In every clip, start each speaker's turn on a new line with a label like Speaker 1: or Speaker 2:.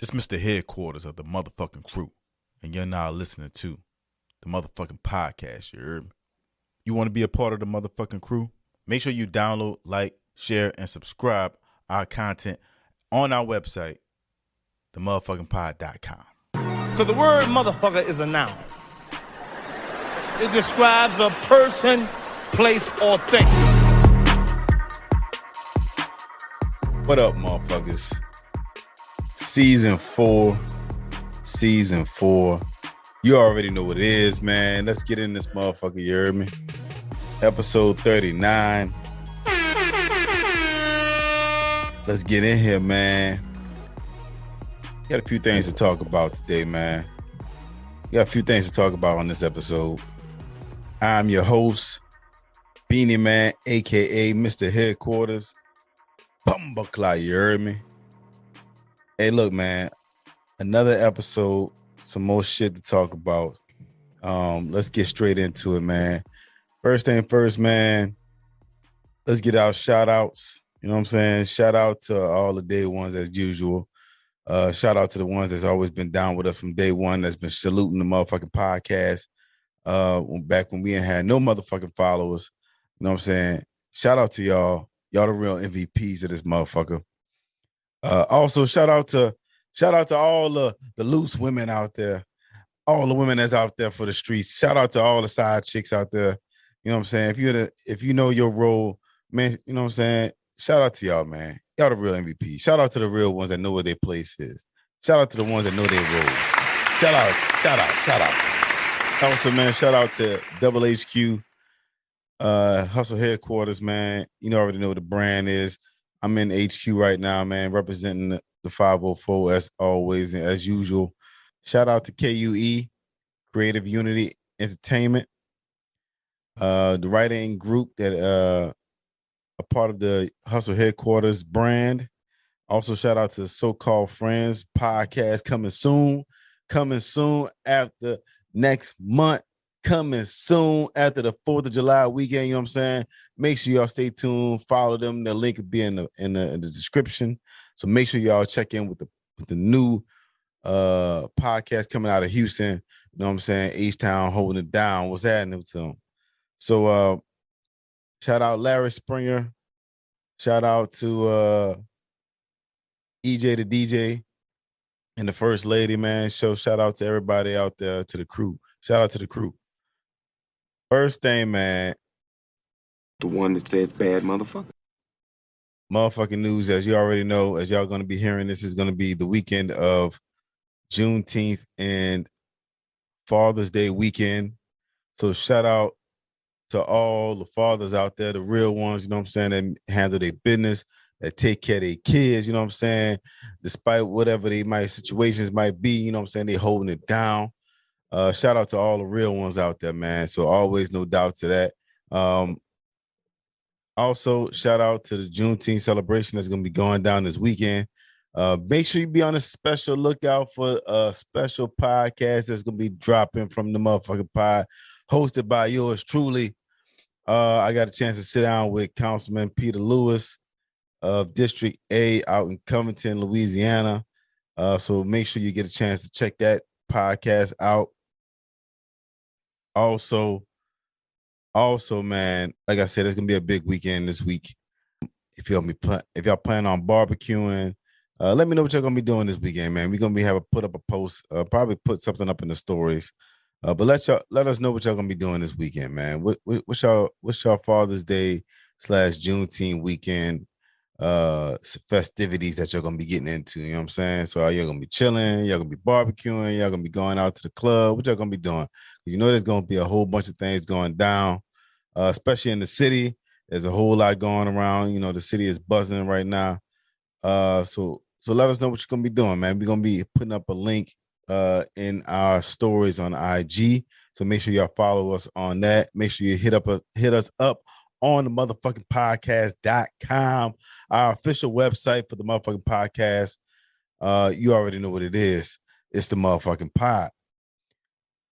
Speaker 1: This Mr. Headquarters of the motherfucking crew, and you're now listening to the motherfucking podcast, you heard me? You want to be a part of the motherfucking crew? Make sure you download, like, share, and subscribe our content on our website, themfnpod.com.
Speaker 2: So the word motherfucker is a noun. It describes a person, place, or thing.
Speaker 1: What up, motherfuckers? Season 4. You already know what it is, man. Let's get in this motherfucker, you heard me? Episode 39. Let's get in here, man. Got a few things to talk about today, man. Got a few things to talk about on this episode. I'm your host, Beanie Man, a.k.a. Mr. Headquarters. Bumbleclaw, you heard me? Hey, look, man. Another episode, some more shit to talk about. Let's get straight into it, man. First thing first, man. Let's get our shout-outs. You know what I'm saying? Shout out to all the day ones as usual. Shout out to the ones that's always been down with us from day one, that's been saluting the motherfucking podcast. Back when we ain't had no motherfucking followers. You know what I'm saying? Shout out to y'all. Y'all the real MVPs of this motherfucker. Also, shout out to all the loose women out there. All the women that's out there for the streets. Shout out to all the side chicks out there. You know what I'm saying? If you know your role, man, you know what I'm saying? Shout out to y'all, man. Y'all the real MVP. Shout out to the real ones that know where their place is. Shout out to the ones that know their role. Shout out. Also, man, shout out to Double HQ, Hustle Headquarters, man. You already know what the brand is. I'm in HQ right now, man, representing the 504 as always and as usual. Shout out to KUE, Creative Unity Entertainment, the writing group that a part of the Hustle Headquarters brand. Also, shout out to So-Called Friends podcast coming soon after next month. Coming soon after the 4th of July weekend, you know what I'm saying? Make sure y'all stay tuned, follow them. The link will be in the description. So make sure y'all check in with the new podcast coming out of Houston. You know what I'm saying? H-Town holding it down. What's happening to them? So shout out Larry Springer. Shout out to EJ the DJ and the First Lady, man. Shout out to everybody out there, to the crew. Shout out to the crew. First thing, man.
Speaker 3: The one that says bad motherfucker.
Speaker 1: Motherfucking news, as you already know, as y'all going to be hearing, this is going to be the weekend of Juneteenth and Father's Day weekend. So shout out to all the fathers out there, the real ones, you know what I'm saying, that handle their business, that take care of their kids, you know what I'm saying, despite whatever situations might be, you know what I'm saying, they holding it down. Shout out to all the real ones out there, man. So always no doubt to that. Also, shout out to the Juneteenth celebration that's going to be going down this weekend. Make sure you be on a special lookout for a special podcast that's going to be dropping from the motherfucking pod, hosted by yours truly. I got a chance to sit down with Councilman Peter Lewis of District A out in Covington, Louisiana. So make sure you get a chance to check that podcast out. Also, man, like I said, it's gonna be a big weekend this week. If y'all plan on barbecuing, let me know what y'all gonna be doing this weekend, man. We're gonna be put up a post, probably put something up in the stories. But let us know what y'all gonna be doing this weekend, man. What's y'all Father's Day / Juneteenth weekend festivities that y'all gonna be getting into? You know what I'm saying? So are y'all gonna be chilling? Y'all gonna be barbecuing? Y'all gonna be going out to the club? What y'all gonna be doing? Because you know there's gonna be a whole bunch of things going down, especially in the city. There's a whole lot going around. You know, the city is buzzing right now. So let us know what you're gonna be doing, man. We're gonna be putting up a link in our stories on IG. So make sure y'all follow us on that. Make sure you hit us up on the motherfucking podcast.com, our official website for the motherfucking podcast. You already know what it is. It's the motherfucking pod.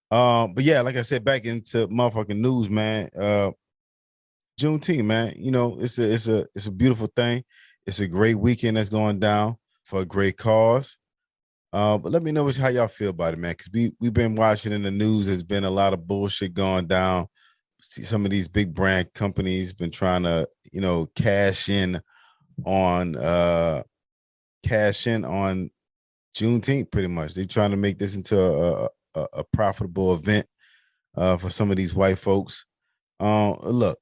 Speaker 1: But yeah, like I said, back into motherfucking news, man. Juneteenth, man. You know, it's a beautiful thing. It's a great weekend that's going down for a great cause. But let me know how y'all feel about it, man. Because we've been watching in the news. There's been a lot of bullshit going down. See some of these big brand companies been trying to, on cash in on Juneteenth. Pretty much, they're trying to make this into a profitable event for some of these white folks. Look,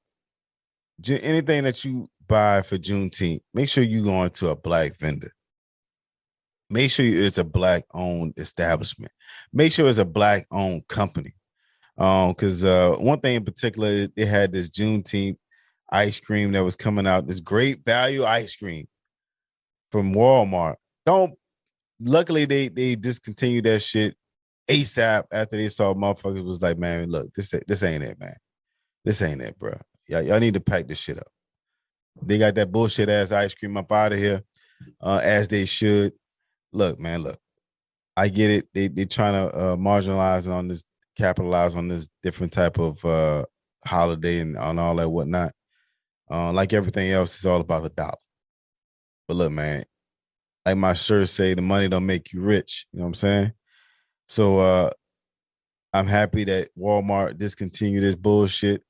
Speaker 1: anything that you buy for Juneteenth, make sure you go into a black vendor. Make sure it's a black owned establishment. Make sure it's a black owned company. Because one thing in particular, they had this Juneteenth ice cream that was coming out, this great value ice cream from Walmart. Luckily they discontinued that shit ASAP after they saw motherfuckers was like, man, look, this ain't it, man. This ain't it, bro. Y'all need to pack this shit up. They got that bullshit ass ice cream up out of here, as they should. Look, man, look. I get it. They trying to marginalize on this, capitalize on this different type of holiday and on all that whatnot. Like everything else, it's all about the dollar. But look, man, like my shirt say, the money don't make you rich. You know what I'm saying? So I'm happy that Walmart discontinued this bullshit.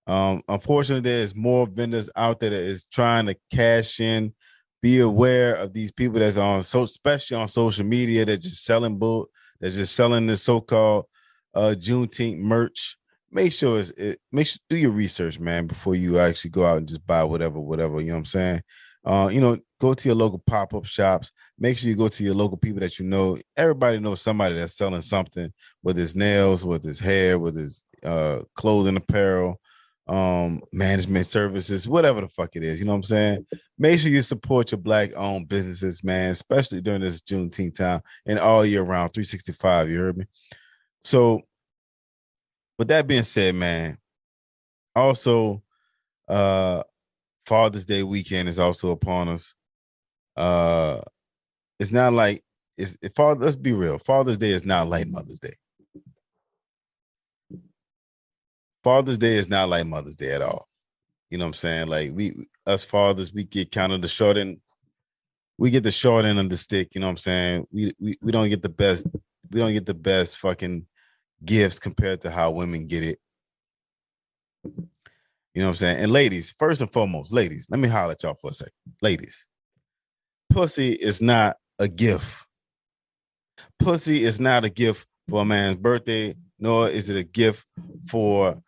Speaker 1: Unfortunately, there's more vendors out there that is trying to cash in. Be aware of these people that's especially on social media, that just selling that's just selling this so-called Juneteenth merch. Make sure do your research, man, before you actually go out and just buy whatever. You know what I'm saying? Go to your local pop-up shops. Make sure you go to your local people that you know. Everybody knows somebody that's selling something, with his nails, with his hair, with his clothing, apparel, management services, whatever the fuck it is. You know what I'm saying? Make sure you support your black owned businesses, man, especially during this Juneteenth time and all year round, 365. You heard me? So with that being said, man, also Father's Day weekend is also upon us. It's not like let's be real. Father's Day is not like Mother's Day. Father's Day is not like Mother's Day at all. You know what I'm saying? Like us fathers, we get kind of the short end. We get the short end of the stick. You know what I'm saying? We don't get the best. We don't get the best fucking gifts compared to how women get it. You know what I'm saying? And ladies, first and foremost, ladies, let me holler at y'all for a second. Ladies, pussy is not a gift. Pussy is not a gift for a man's birthday, nor is it a gift for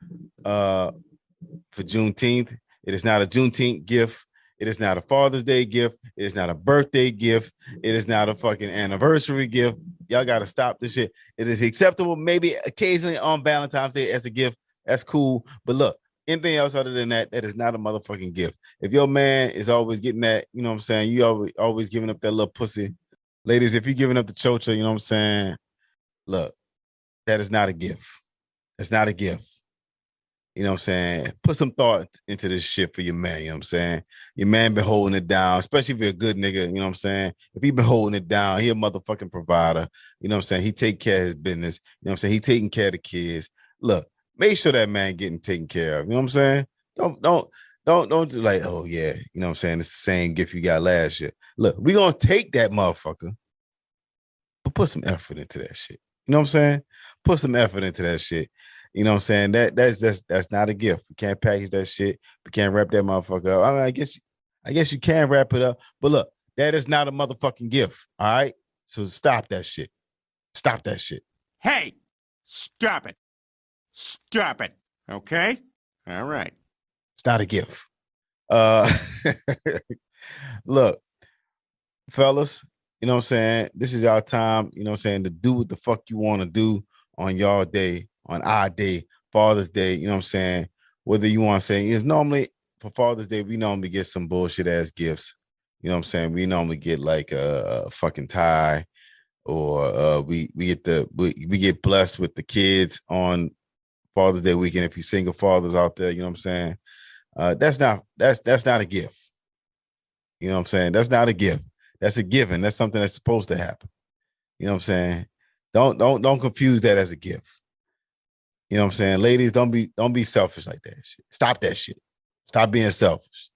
Speaker 1: Juneteenth. It is not a Juneteenth gift. It is not a Father's Day gift. It is not a birthday gift. It is not a fucking anniversary gift. Y'all got to stop this shit. It is acceptable maybe occasionally on Valentine's Day as a gift. That's cool. But look, anything else other than that, that is not a motherfucking gift. If your man is always getting that, you know what I'm saying, you always giving up that little pussy. Ladies, if you're giving up the chocha, you know what I'm saying, look, that is not a gift. That's not a gift. You know what I'm saying? Put some thought into this shit for your man. You know what I'm saying? Your man been holding it down, especially if you're a good nigga. You know what I'm saying? If he been holding it down, he a motherfucking provider. You know what I'm saying? He take care of his business. You know what I'm saying? He taking care of the kids. Look, make sure that man getting taken care of. You know what I'm saying? Don't do like, oh yeah, you know what I'm saying? It's the same gift you got last year. Look, we gonna take that motherfucker, but put some effort into that shit. You know what I'm saying? Put some effort into that shit. You know what I'm saying? That's not a gift. We can't package that shit. We can't wrap that motherfucker up. I mean, I guess you can wrap it up, but look, that is not a motherfucking gift. All right. So stop that shit. Stop that shit.
Speaker 4: Hey, stop it. Stop it. Okay? All right.
Speaker 1: It's not a gift. Look, fellas, you know what I'm saying? This is our time, you know what I'm saying, to do what the fuck you want to do on y'all day, on our day, Father's Day, you know what I'm saying? Whether you want to say, is normally for Father's Day, we normally get some bullshit ass gifts. You know what I'm saying? We normally get like a fucking tie, or we get blessed with the kids on Father's Day weekend. If you single fathers out there, you know what I'm saying? That's not a gift. You know what I'm saying? That's not a gift. That's a given. That's something that's supposed to happen. You know what I'm saying? Don't confuse that as a gift. You know what I'm saying? Ladies, don't be selfish like that shit. Stop that shit. Stop being selfish.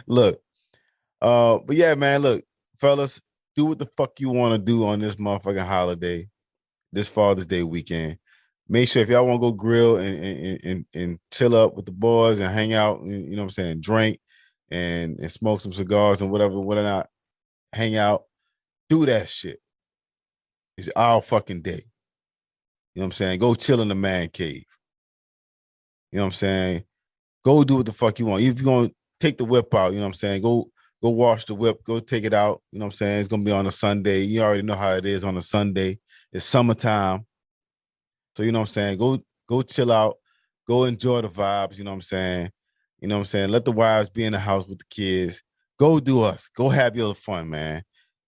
Speaker 1: Look, but yeah, man, look, fellas, Do what the fuck you want to do on this motherfucking holiday, this Father's Day weekend. Make sure if y'all want to go grill and chill up with the boys and hang out, you know what I'm saying, drink and smoke some cigars and whatever not, hang out, do that shit. It's our fucking day. You know what I'm saying? Go chill in the man cave. You know what I'm saying? Go do what the fuck you want. If you're gonna take the whip out, you know what I'm saying? Go wash the whip, go take it out. You know what I'm saying? It's gonna be on a Sunday. You already know how it is on a Sunday. It's summertime. So you know what I'm saying? Go chill out, go enjoy the vibes, you know what I'm saying? You know what I'm saying? Let the wives be in the house with the kids. Go do us. Go have your fun, man.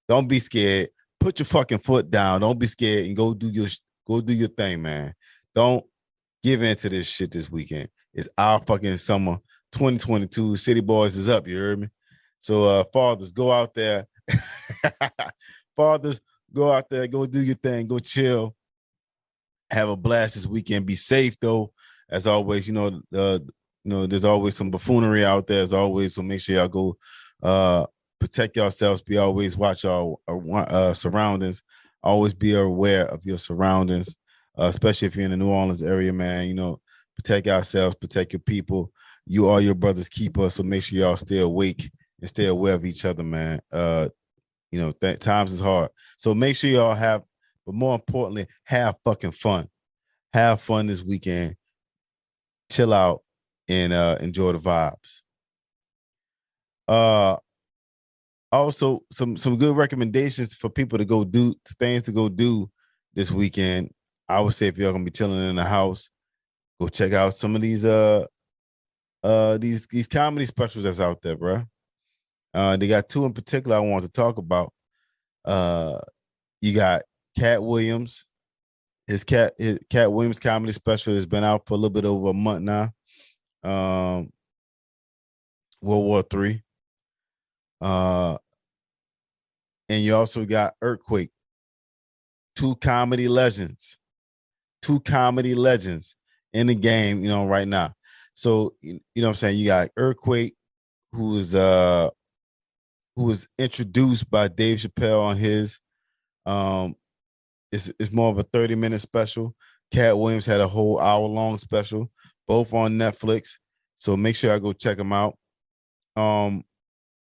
Speaker 1: Don't be scared. Put your fucking foot down. Don't be scared and go do your thing, man. Don't give in to this shit this weekend. It's our fucking summer 2022. City Boys is up, you heard me? So fathers, go out there. Fathers, go out there, go do your thing, go chill. Have a blast this weekend. Be safe though. As always, there's always some buffoonery out there as always. So make sure y'all go protect yourselves. Be always watch our surroundings. Always be aware of your surroundings, especially if you're in the New Orleans area, man. You know, protect ourselves, protect your people. You are your brother's keeper. So make sure y'all stay awake and stay aware of each other, man. Times is hard. So make sure y'all have, but more importantly, have fucking fun. Have fun this weekend. Chill out and enjoy the vibes. Also, some good recommendations for people to go do things to go do this weekend. I would say if y'all gonna be chilling in the house, go check out some of these comedy specials that's out there, bro. They got two in particular I want to talk about. You got Katt Williams. His Katt Williams comedy special has been out for a little bit over a month now. World War III. And you also got Earthquake. Two comedy legends in the game, right now. So you know what I'm saying? You got Earthquake, who was introduced by Dave Chappelle on his it's more of a 30-minute special. Katt Williams had a whole hour-long special, both on Netflix. So make sure I go check them out.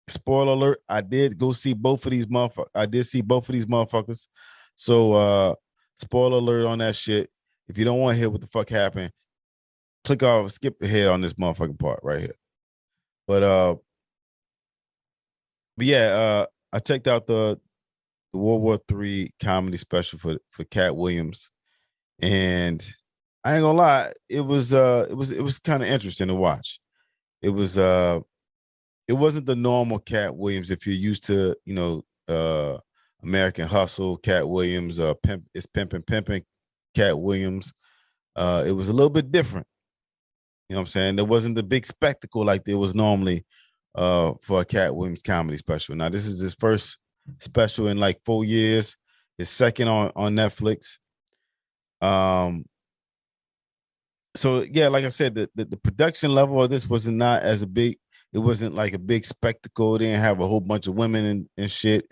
Speaker 1: Spoiler alert, I did go see both of these motherfuckers. So spoiler alert on that shit. If you don't want to hear what the fuck happened, skip ahead on this motherfucking part right here. But yeah, I checked out the World War III comedy special for Katt Williams, and I ain't gonna lie, it was kind of interesting to watch. It wasn't the normal Katt Williams if you're used to American Hustle, Katt Williams, Pimpin' Katt Williams. It was a little bit different. You know what I'm saying? There wasn't the big spectacle like there was normally for a Katt Williams comedy special. Now this is his first special in like 4 years. His second on Netflix. So yeah, like I said, the production level of this wasn't not as a big. It wasn't like a big spectacle. They didn't have a whole bunch of women and shit,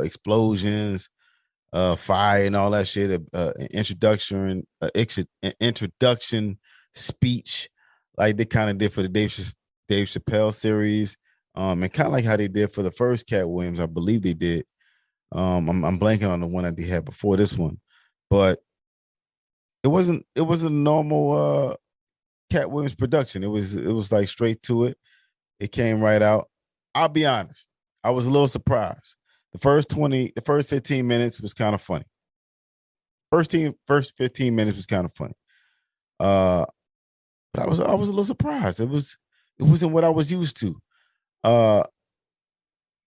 Speaker 1: explosions, fire and all that shit. Introduction speech, like they kind of did for the Dave Chappelle series, and kind of like how they did for the first Katt Williams. I believe they did. I'm blanking on the one that they had before this one, but it wasn't a normal Katt Williams production. It was like straight to it. It came right out. I'll be honest. I was a little surprised. The first 15 minutes was kind of funny. First 15 minutes was kind of funny. But I was a little surprised. It wasn't what I was used to.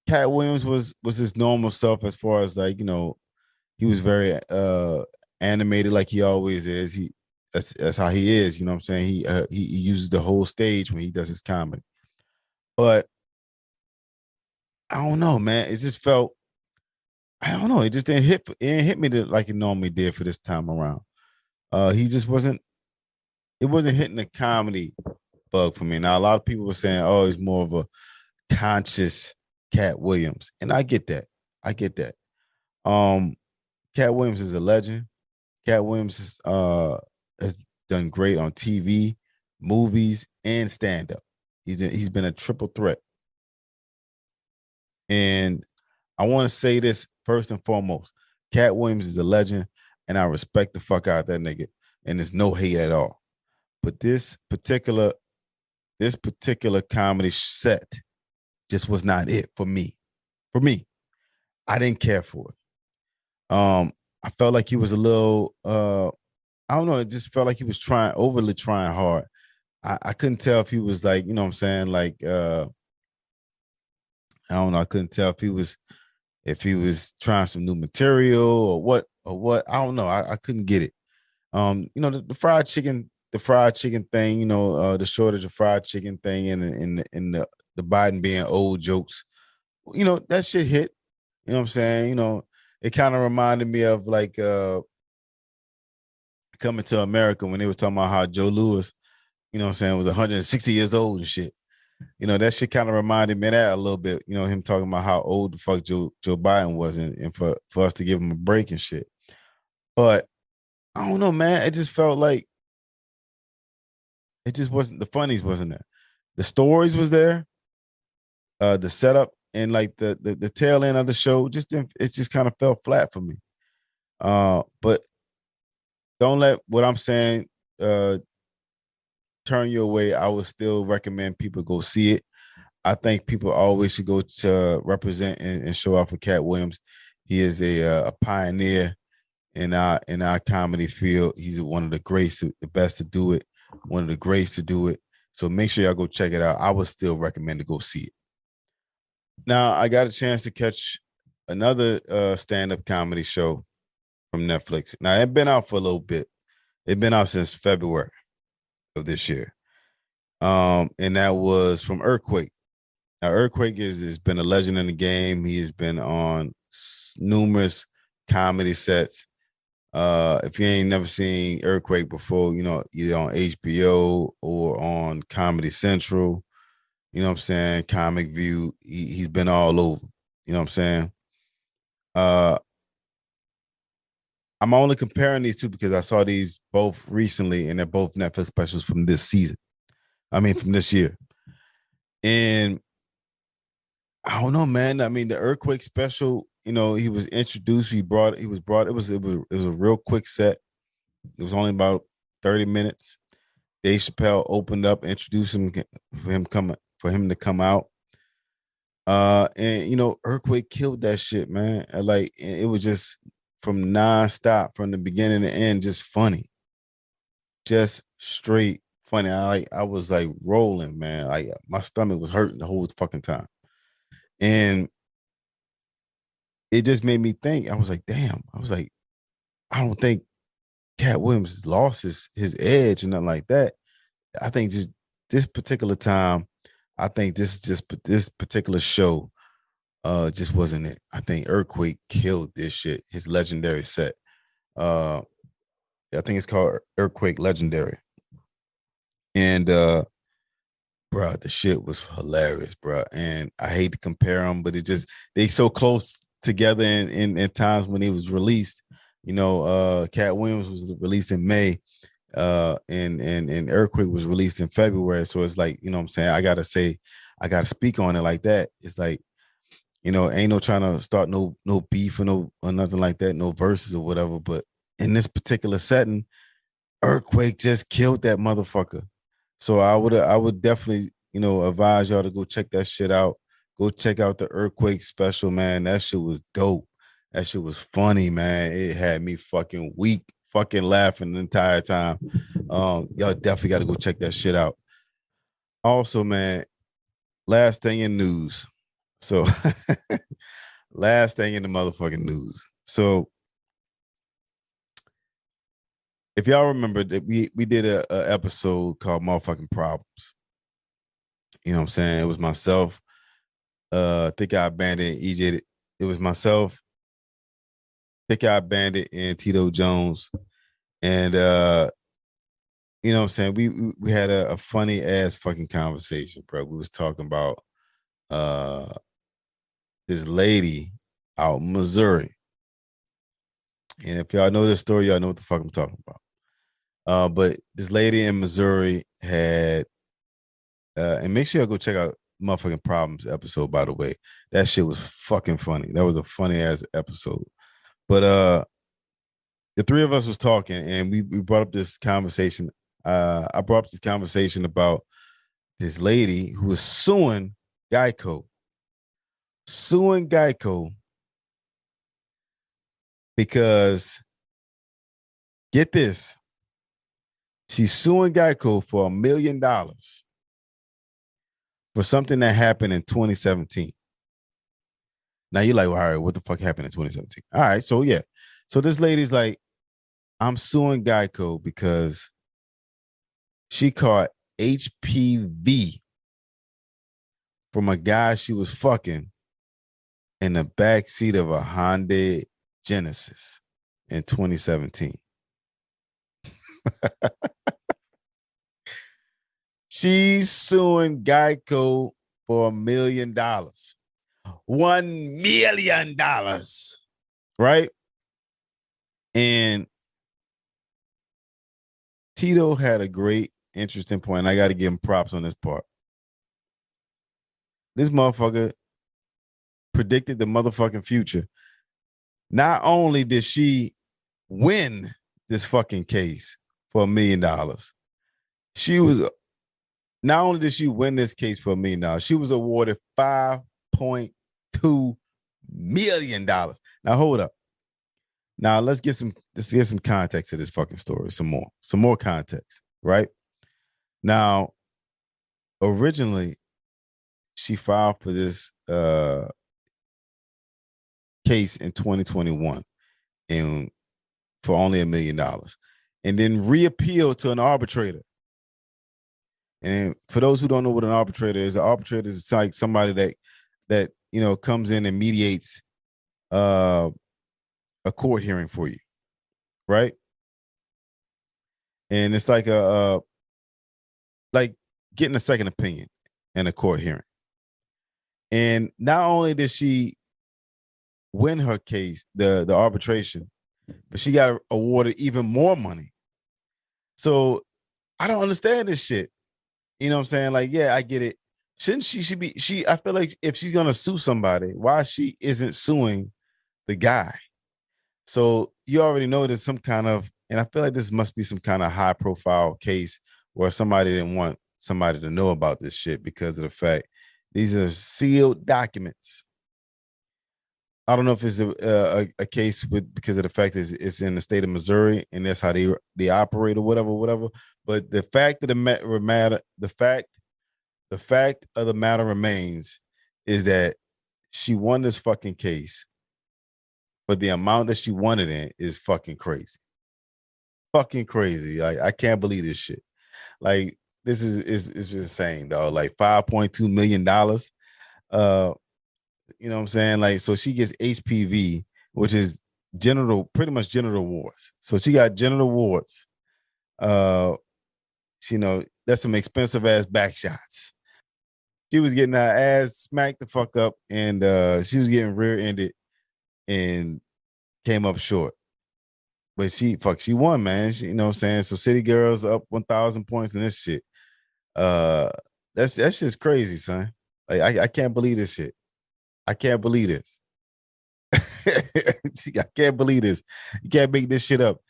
Speaker 1: Katt Williams was his normal self as far as like, he was very animated like he always is. That's how he is, you know what I'm saying? He uses the whole stage when he does his comedy. But I don't know, man. It just felt, I don't know. It just didn't hit me like it normally did for this time around. He just wasn't. It wasn't hitting the comedy bug for me. Now a lot of people were saying, "Oh, he's more of a conscious Katt Williams," and I get that. I get that. Katt Williams is a legend. Katt Williams has done great on TV, movies, and stand up. He's been a triple threat. And I want to say this first and foremost. Katt Williams is a legend, and I respect the fuck out of that nigga. And there's no hate at all. But this particular comedy set just was not it for me. For me, I didn't care for it. I felt like he was a little I don't know, it just felt like he was overly trying hard. I couldn't tell if he was like, you know what I'm saying, like I don't know, I couldn't tell if he was trying some new material or what. I don't know. I couldn't get it. You know, the fried chicken thing, you know, the shortage of fried chicken thing and the Biden being old jokes, you know, that shit hit. You know what I'm saying? You know, it kind of reminded me of like Coming to America when they was talking about how Joe Louis, you know what I'm saying, was 160 years old and shit. You know, that shit kind of reminded me of that a little bit. You know, him talking about how old the fuck Joe Biden was and for us to give him a break and shit. But I don't know, man. It just felt like it just wasn't, the funnies wasn't there. The stories was there. The setup and like the tail end of the show just didn't, it just kind of fell flat for me. But don't let what I'm saying turn you away. I would still recommend people go see it. I think people always should go to represent and show off for Katt Williams. He is a pioneer in our comedy field. He's one of the greats, the best to do it, one of the greats to do it. So make sure y'all go check it out. I would still recommend to go see it. Now, I got a chance to catch another stand-up comedy show from Netflix. Now, it's been out for a little bit. It's been out since February of this year. And that was from Earthquake. Now, Earthquake has been a legend in the game. He has been on numerous comedy sets. If you ain't never seen Earthquake before, you know, either on HBO or on Comedy Central, you know what I'm saying, Comic View, he's been all over. You know what I'm saying? I'm only comparing these two because I saw these both recently, and they're both Netflix specials from this season. I mean, from this year. And I don't know, man. I mean, the Earthquake special, you know, he was introduced. It was a real quick set. It was only about 30 minutes. Dave Chappelle opened up, introduced him for him to come out. And you know, Earthquake killed that shit, man. Like it was just from nonstop, from the beginning to end, just funny. Just straight funny. I was like rolling, man. Like my stomach was hurting the whole fucking time. And it just made me think. I was like, damn. I was like, I don't think Katt Williams lost his edge or nothing like that. I think just this particular time, I think this particular show just wasn't it. I think Earthquake killed this shit, his legendary set. I think it's called Earthquake Legendary. And bro, the shit was hilarious, bro. And I hate to compare them, but they so close together in times when he was released. You know, Katt Williams was released in May, and Earthquake was released in February. So it's like, you know what I'm saying? I gotta speak on it like that. It's like, you know, ain't no trying to start no beef or nothing like that, no verses or whatever. But in this particular setting, Earthquake just killed that motherfucker. So I would definitely, you know, advise y'all to go check that shit out. Go check out the Earthquake special, man. That shit was dope. That shit was funny, man. It had me fucking weak, fucking laughing the entire time. Y'all definitely got to go check that shit out. Also, man, last thing in news. So last thing in the motherfucking news. So if y'all remember that we did a episode called Motherfucking Problems. You know what I'm saying? It was myself, Thick Eye Bandit, EJ. It was myself, Thick Eye Bandit, and Tito Jones. And you know what I'm saying? We had a funny ass fucking conversation, bro. We was talking about this lady out in Missouri. And if y'all know this story, y'all know what the fuck I'm talking about. But this lady in Missouri had, and make sure y'all go check out MF'N Problems episode, by the way. That shit was fucking funny. That was a funny ass episode. But the three of us was talking and we brought up this conversation. I brought up this conversation about this lady who was suing Geico. Because, get this, she's suing Geico for $1 million for something that happened in 2017. Now you're like, well, all right, what the fuck happened in 2017? All right, so yeah. So this lady's like, I'm suing Geico because she caught HPV from a guy she was fucking in the backseat of a Hyundai Genesis in 2017. She's suing Geico for $1 million. $1 million. Right? And Tito had a great, interesting point. And I got to give him props on this part. This motherfucker predicted the motherfucking future. Not only did she win this fucking case for $1 million, not only did she win this case for $1 million, she was awarded $5.2 million. Now hold up. Now let's get some context to this fucking story. Some more context, right? Now, originally, she filed for this case in 2021 and for only $1 million, and then reappealed to an arbitrator. And for those who don't know what an arbitrator is like somebody that comes in and mediates a court hearing for you, right? And it's like like getting a second opinion in a court hearing. And not only did she win her case, the arbitration, but she got awarded even more money. So I don't understand this shit. You know what I'm saying? Like, yeah, I get it. Shouldn't I feel like if she's gonna sue somebody, why she isn't suing the guy? So you already know there's some kind of, and I feel like this must be some kind of high profile case where somebody didn't want somebody to know about this shit because of the fact these are sealed documents. I don't know if it's a case because of the fact that it's in the state of Missouri and that's how they operate or whatever. But the fact of the matter, the fact of the matter remains is that she won this fucking case, but the amount that she won it in is fucking crazy. Fucking crazy. Like, I can't believe this shit. Like, this is insane, dog. Like $5.2 million. You know what I'm saying? Like, so she gets HPV, which is pretty much genital warts. So she got genital warts. That's some expensive ass back shots. She was getting her ass smacked the fuck up, and she was getting rear-ended and came up short. But she won, man. You know what I'm saying? So City Girls up 1,000 points in this shit. That's just crazy, son. Like, I can't believe this shit. I can't believe this. I can't believe this. You can't make this shit up.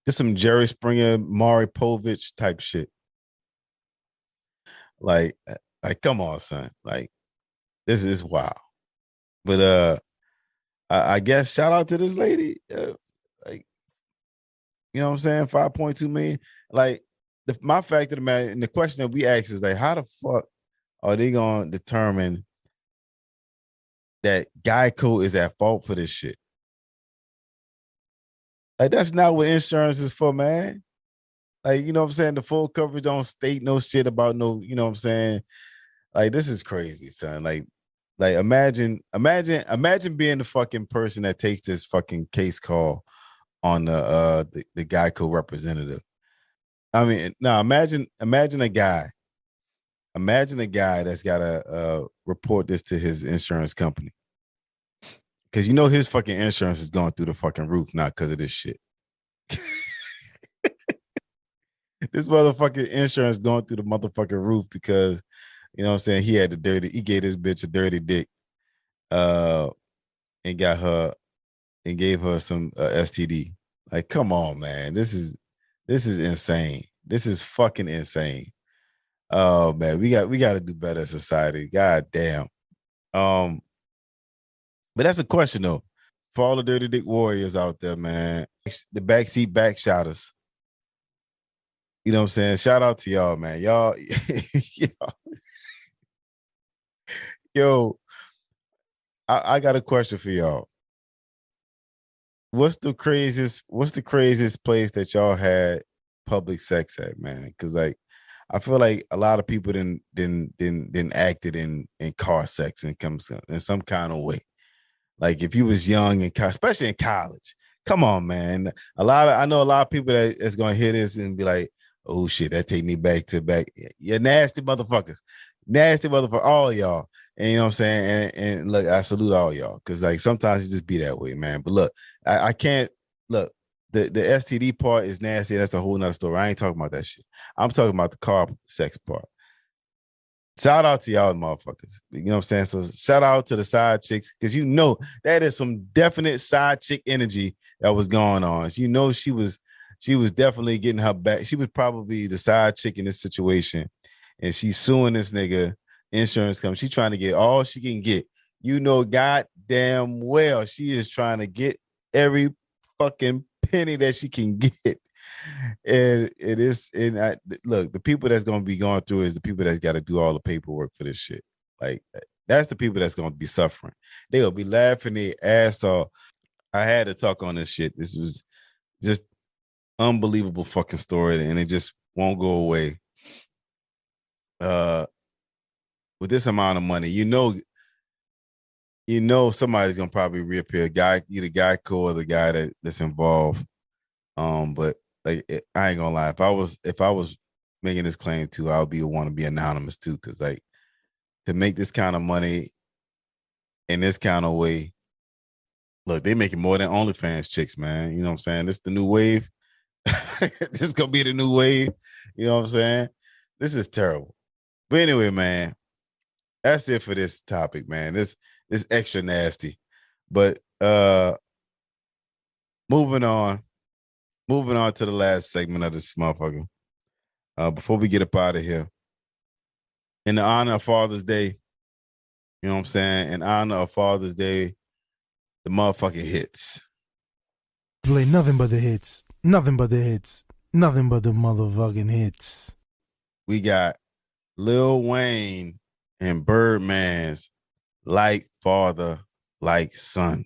Speaker 1: This some Jerry Springer, Maury Povich type shit. Like, come on, son. Like, this is wild. But I guess shout out to this lady. Like, you know what I'm saying? 5.2 million. Like, my fact of the matter, and the question that we ask is like, how the fuck are they gonna determine that Geico is at fault for this shit? Like, that's not what insurance is for, man. Like, you know what I'm saying? The full coverage don't state no shit about no, you know what I'm saying? Like, this is crazy, son. Like imagine being the fucking person that takes this fucking case call on the Geico representative. I mean, no, imagine a guy. Imagine a guy that's got to report this to his insurance company. Because you know his fucking insurance is going through the fucking roof, not because of this shit. This motherfucking insurance going through the motherfucking roof because, you know what I'm saying, he gave this bitch a dirty dick and got her and gave her some STD. Like, come on, man. This is insane. This is fucking insane. Oh man, we got to do better as society. God damn. But that's a question though. For all the dirty dick warriors out there, man, the backseat backshotters. You know what I'm saying? Shout out to y'all, man. Y'all, yo, I got a question for y'all. What's the craziest place that y'all had public sex at, man? Because like I feel like a lot of people didn't acted in car sex in some kind of way. Like if you was young and especially in college, come on, man. I know a lot of people that's gonna hear this and be like, oh shit, that take me back. You're nasty motherfuckers, all y'all. And you know what I'm saying? And look, I salute all y'all because like sometimes you just be that way, man. But look, I can't look. The STD part is nasty. That's a whole nother story. I ain't talking about that shit. I'm talking about the car sex part. Shout out to y'all motherfuckers. You know what I'm saying? So shout out to the side chicks because you know that is some definite side chick energy that was going on. So you know she was definitely getting her back. She was probably the side chick in this situation, and she's suing this nigga. Insurance company. She trying to get all she can get. You know, goddamn well she is trying to get every fucking penny that she can get. And it is, and look, the people that's gonna be going through is the people that's got to do all the paperwork for this shit. Like that's the people that's gonna be suffering. They'll be laughing their ass off. I had to talk on this shit. This was just unbelievable fucking story, and it just won't go away. With this amount of money, you know somebody's gonna probably reappear. Either Geico or the guy that's involved. But like I ain't gonna lie, if I was making this claim too, I would want to be anonymous too, because like to make this kind of money in this kind of way, look, they making more than OnlyFans chicks, man. You know what I'm saying? This the new wave. This gonna be the new wave. You know what I'm saying? This is terrible. But anyway, man, that's it for this topic, man. This extra nasty. But moving on to the last segment of this motherfucker. Before we get up out of here, in the honor of Father's Day, you know what I'm saying? In honor of Father's Day, the motherfucking hits.
Speaker 5: Play nothing but the hits. Nothing but the hits. Nothing but the motherfucking hits.
Speaker 1: We got Lil Wayne and Birdman's Like Father, Like Son.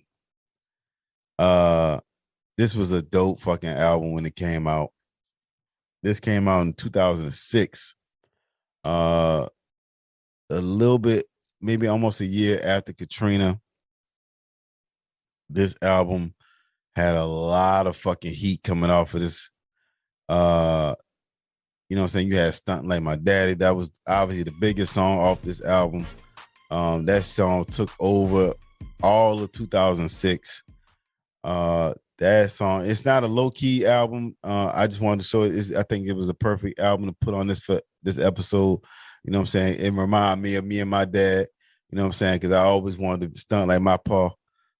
Speaker 1: This was a dope fucking album when it came out. This came out in 2006. A little bit, maybe almost a year after Katrina. This album had a lot of fucking heat coming off of this. You know what I'm saying? You had Stunt Like My Daddy. That was obviously the biggest song off this album. That song took over all of 2006. That song, it's not a low-key album. I just wanted to show it. I think it was a perfect album to put on this for this episode. You know what I'm saying? It reminded me of me and my dad. You know what I'm saying? Because I always wanted to stunt like my pa.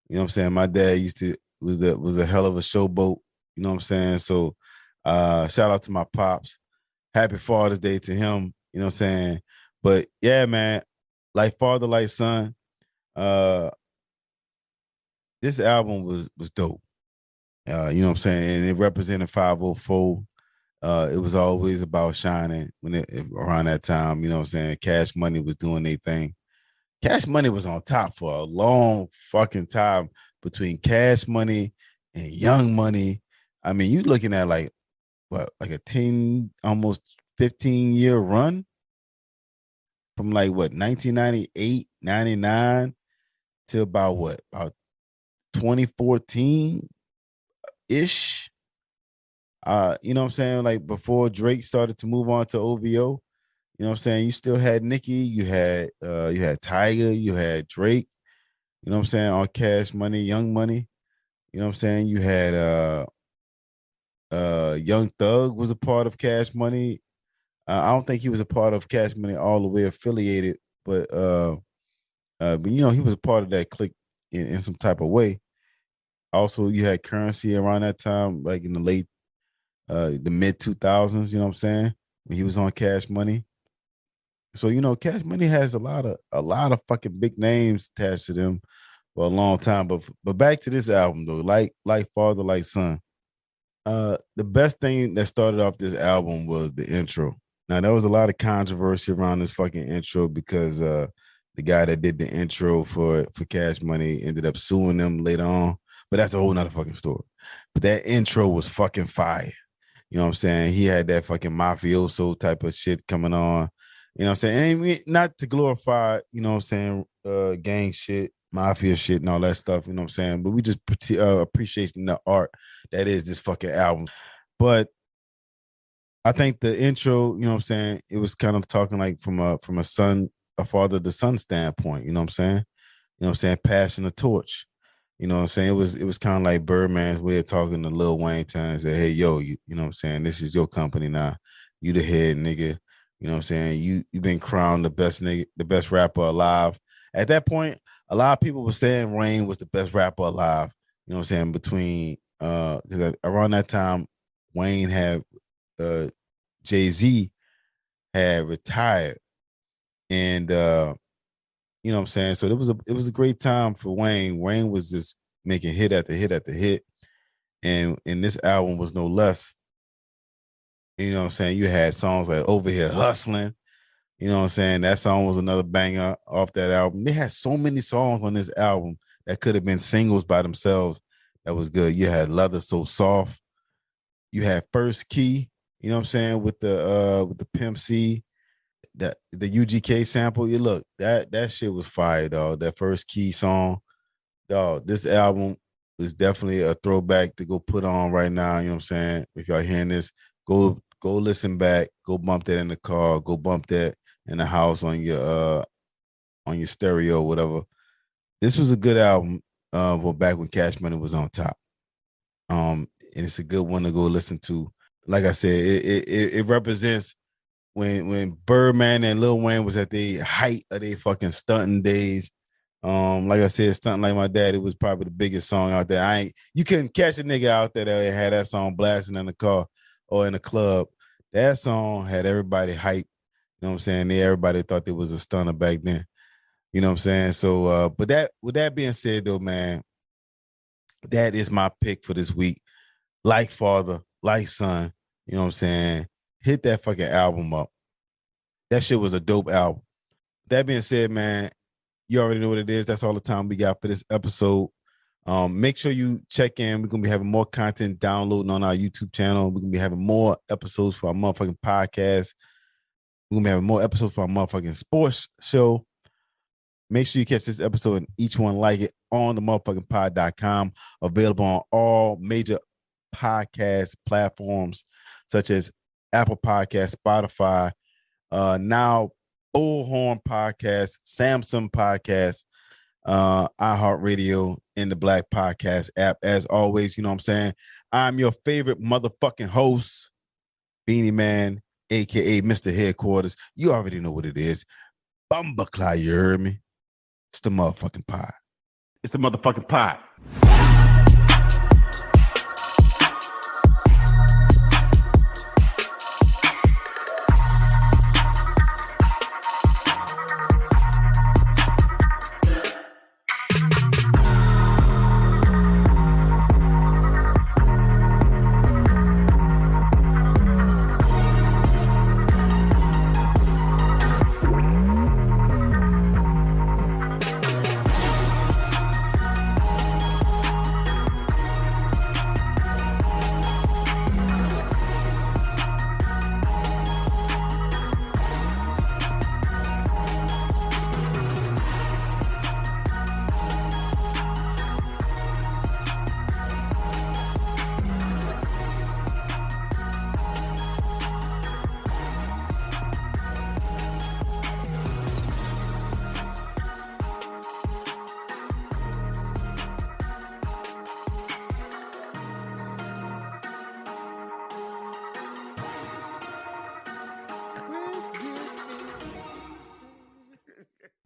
Speaker 1: You know what I'm saying? My dad was a hell of a showboat. You know what I'm saying? So shout out to my pops. Happy Father's Day to him. You know what I'm saying? But yeah, man, Like Father, Like Son. This album was dope. You know what I'm saying? And it represented 504. It was always about shining around that time. You know what I'm saying? Cash Money was doing their thing. Cash Money was on top for a long fucking time between Cash Money and Young Money. I mean, you looking at like a 10, almost 15-year run from like 1998, 99 to about 2014 ish. You know what I'm saying? Like before Drake started to move on to OVO, you know what I'm saying? You still had Nicki, you had Tiger, you had Drake, You know what I'm saying? On Cash Money, Young Money. You know what I'm saying? You had Young Thug was a part of Cash Money. I don't think he was a part of Cash Money all the way affiliated, but you know, he was a part of that clique in some type of way. Also, you had Currency around that time, like in the the mid 2000s, you know what I'm saying? When he was on Cash Money. So, you know, Cash Money has a lot of fucking big names attached to them for a long time. But back to this album though, like Father, like Son. The best thing that started off this album was the intro. Now there was a lot of controversy around this fucking intro because the guy that did the intro for Cash Money ended up suing them later on. But that's a whole nother fucking story. But that intro was fucking fire. You know what I'm saying? He had that fucking mafioso type of shit coming on. You know what I'm saying? And not to glorify, you know what I'm saying, gang shit, mafia shit, and all that stuff, you know what I'm saying? But we just appreciating the art that is this fucking album. But I think the intro, you know what I'm saying, it was kind of talking like from a father to son standpoint, you know what I'm saying? You know what I'm saying? Passing the torch. You know what I'm saying? It was kind of like Birdman's way of talking to Lil Wayne and say, hey, yo, you know what I'm saying? This is your company now. You the head nigga. You know what I'm saying? You've been crowned the best nigga, the best rapper alive. At that point, a lot of people were saying Wayne was the best rapper alive. You know what I'm saying? Between because around that time, Wayne had Jay-Z had retired. And you know what I'm saying? So it was a great time for Wayne. Wayne was just making hit after hit after hit. And this album was no less. You know what I'm saying? You had songs like Over Here Hustling. You know what I'm saying? That song was another banger off that album. They had so many songs on this album that could have been singles by themselves that was good. You had Leather So Soft. You had First Key, you know what I'm saying, with the Pimp C, the UGK sample. You look, that shit was fire, dog. That First Key song. Dog, this album is definitely a throwback to go put on right now. You know what I'm saying? If y'all hearing this, go listen back, go bump that in the car, go bump that in the house on your stereo, whatever. This was a good album. Well, back when Cash Money was on top. And it's a good one to go listen to. Like I said, it represents when Birdman and Lil Wayne was at the height of their fucking stunting days. Like I said, Stunting Like My Dad, it was probably the biggest song out there. You couldn't catch a nigga out there that had that song blasting in the car or in the club. That song had everybody hype. You know what I'm saying? Everybody thought there was a stunner back then. You know what I'm saying? So but with that being said though, man, that is my pick for this week. Like Father, like Son, you know what I'm saying? Hit that fucking album up. That shit was a dope album. That being said, man, you already know what it is. That's all the time we got for this episode. Make sure you check in. We're going to be having more content downloading on our YouTube channel. We're going to be having more episodes for our motherfucking podcast. We're going to be having more episodes for our motherfucking sports show. Make sure you catch this episode and each one like it on the motherfuckingpod.com. Available on all major podcast platforms such as Apple Podcasts, Spotify, now Bullhorn Podcast, Samsung Podcast, iHeartRadio, and the Black Podcast app. As always, you know what I'm saying? I'm your favorite motherfucking host, Beanie Man, aka Mr. Headquarters. You already know what it is. Bumbaclaw, you heard me? It's the motherfucking pod.
Speaker 4: It's the motherfucking pie.